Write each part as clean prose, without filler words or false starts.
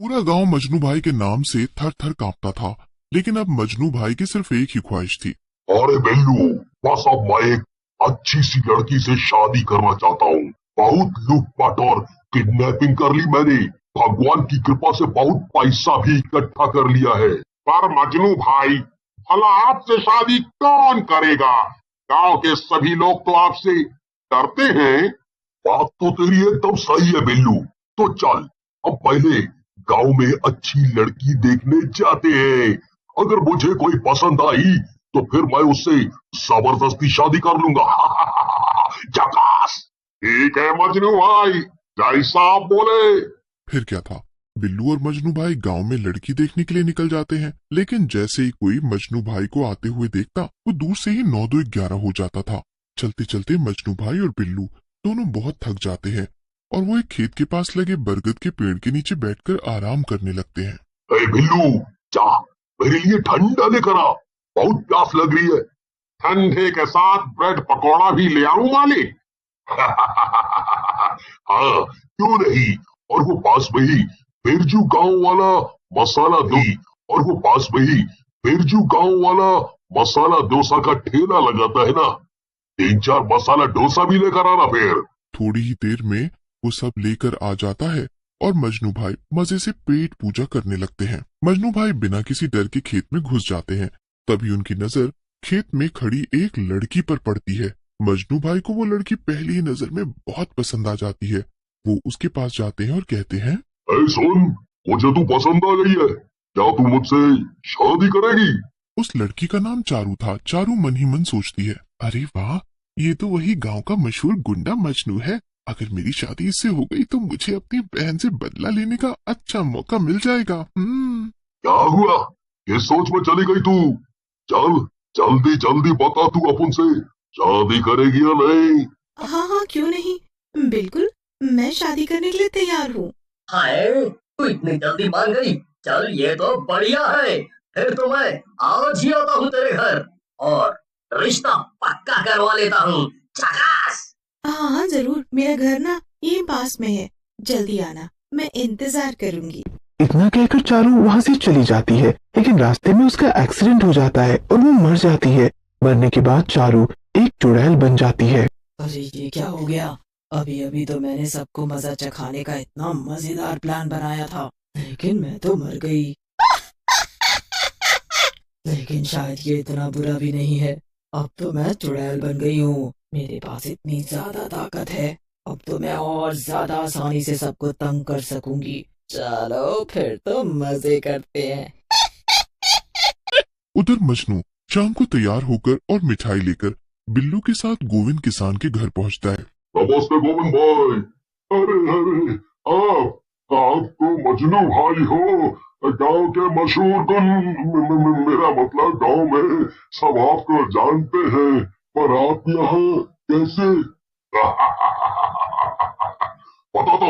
पूरा गांव मजनू भाई के नाम से थर थर कांपता था, लेकिन अब मजनू भाई की सिर्फ एक ही ख्वाहिश थी। अरे बिल्लू, बस अब मैं एक अच्छी सी लड़की से शादी करना चाहता हूँ। बहुत लूटपाट और किडनैपिंग कर ली मैंने। भगवान की कृपा से बहुत पैसा भी इकट्ठा कर लिया है। पर मजनू भाई, भला आपसे शादी कौन करेगा? गांव के सभी लोग तो आपसे डरते हैं। बात तो तेरी एकदम सही है बिल्लू। तो चल, अब पहले गांव में अच्छी लड़की देखने जाते हैं। अगर मुझे कोई पसंद आई तो फिर मैं उससे जबरदस्ती शादी कर लूंगा। झकास। ठीक है मजनू भाई, जैसा आप बोले। फिर क्या था, बिल्लू और मजनू भाई गांव में लड़की देखने के लिए निकल जाते हैं। लेकिन जैसे ही कोई मजनू भाई को आते हुए देखता, वो दूर से ही 9 2 11 हो जाता था। चलते चलते मजनू भाई और बिल्लू दोनों बहुत थक जाते हैं और वो एक खेत के पास लगे बरगद के पेड़ के नीचे बैठकर आराम करने लगते हैं। बिल्लू, जा मेरे लिए ठंडा लेकर आ, बहुत प्यास लग रही है। ठंडे के साथ ब्रेड पकौड़ा भी ले आऊं मालिक? हाँ, क्यों नहीं। और वो पास में ही बिरजू गांव वाला मसाला दो और वो पास में ही बिरजू गांव वाला मसाला डोसा का ठेला लगाता है ना, 3 4 मसाला डोसा भी लेकर आना फिर। थोड़ी ही देर में वो सब लेकर आ जाता है और मजनू भाई मजे से पेट पूजा करने लगते हैं। मजनू भाई बिना किसी डर के खेत में घुस जाते हैं। तभी उनकी नजर खेत में खड़ी एक लड़की पर पड़ती है। मजनू भाई को वो लड़की पहली ही नजर में बहुत पसंद आ जाती है। वो उसके पास जाते हैं और कहते हैं, सुन, मुझे तू पसंद आ गई है, क्या तू मुझसे शादी करेगी? उस लड़की का नाम चारू था। चारू मन ही मन सोचती है, अरे वाह, ये तो वही गांव का मशहूर गुंडा मजनू है। अगर मेरी शादी इससे हो गई तो मुझे अपनी बहन से बदला लेने का अच्छा मौका मिल जाएगा। क्या हुआ, ये सोच में चली गई तू? चल जल्दी जल्दी बता, तू अपन से शादी करेगी या नहीं? हाँ हाँ, क्यों नहीं, बिल्कुल, मैं शादी करने के लिए तैयार हूँ। हाय, तू इतनी जल्दी मान गई? चल, ये तो बढ़िया है। फिर तो मैं आज ही आता हूँ तेरे घर और रिश्ता पक्का करवा लेता हूँ। झकास। हाँ हाँ जरूर, मेरा घर ना यहीं पास में है, जल्दी आना, मैं इंतजार करूंगी। इतना कहकर चारू वहाँ से चली जाती है, लेकिन रास्ते में उसका एक्सीडेंट हो जाता है और वो मर जाती है। मरने के बाद चारू एक चुड़ैल बन जाती है। अरे ये क्या हो गया? अभी अभी तो मैंने सबको मजा चखाने का इतना मजेदार प्लान बनाया था, लेकिन मैं तो मर गई। लेकिन शायद ये इतना बुरा भी नहीं है, अब तो मैं चुड़ैल बन गई हूँ। मेरे पास इतनी ज्यादा ताकत है, अब तो मैं और ज्यादा आसानी से सबको तंग कर सकूंगी। चलो फिर तो मजे करते हैं। उधर मजनू शाम को तैयार होकर और मिठाई लेकर बिल्लू के साथ गोविंद किसान के घर पहुंचता है। नमस्ते गोविंद भाई। अरे आप तो मजनू भाई हो, गांव के मशहूर मेरा मतलब गांव में सब आपको जानते हैं, पर आप यहाँ कैसे? बताता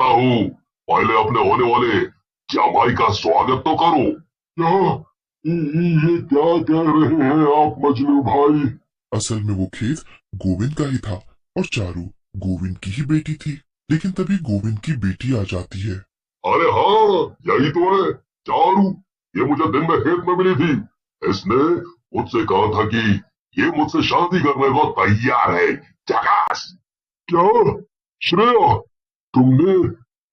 हूँ, पहले अपने होने वाले जमाई का स्वागत तो करो। क्या ये क्या कह रहे हैं आप मजनू भाई? असल में वो खेत गोविंद का ही था और चारू गोविंद की ही बेटी थी। लेकिन तभी गोविंद की बेटी आ जाती है। अरे हाँ, यही तो है चारू, ये मुझे दिन में खेत में मिली थी। इसने मुझसे कहा था कि ये मुझसे शादी करने को तैयार है। झकास। क्या श्रेया, तुमने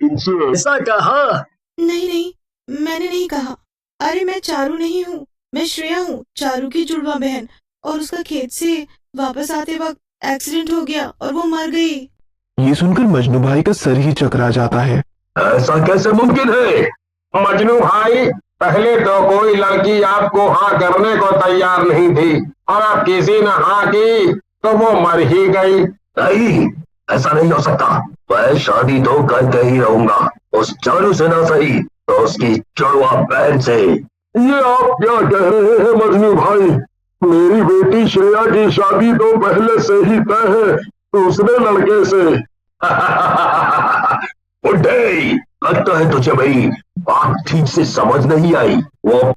इनसे ऐसा कहा? नहीं नहीं, मैंने नहीं कहा। अरे मैं चारू नहीं हूँ, मैं श्रेया हूँ, चारू की जुड़वा बहन। और उसका खेत से वापस आते वक्त एक्सीडेंट हो गया और वो मर गई। ये सुनकर मजनू भाई का सर ही चकरा जाता है। ऐसा कैसे मुमकिन है? मजनू भाई, पहले तो कोई लड़की आपको हाँ करने को तैयार नहीं थी और अब किसी ने हाँ की तो वो मर ही गई। नहीं, ऐसा नहीं हो सकता। मैं शादी तो करके ही रहूंगा, उस चारू से ना सही तो उसकी जुड़वा बहन से। ये आप क्या कह रहे हैं मजनू भाई? मेरी बेटी श्रेया की शादी तो पहले से ही तय है दूसरे लड़के से। बुड्ढे, लगता है तुझे भाई बात ठीक से समझ नहीं आई। वो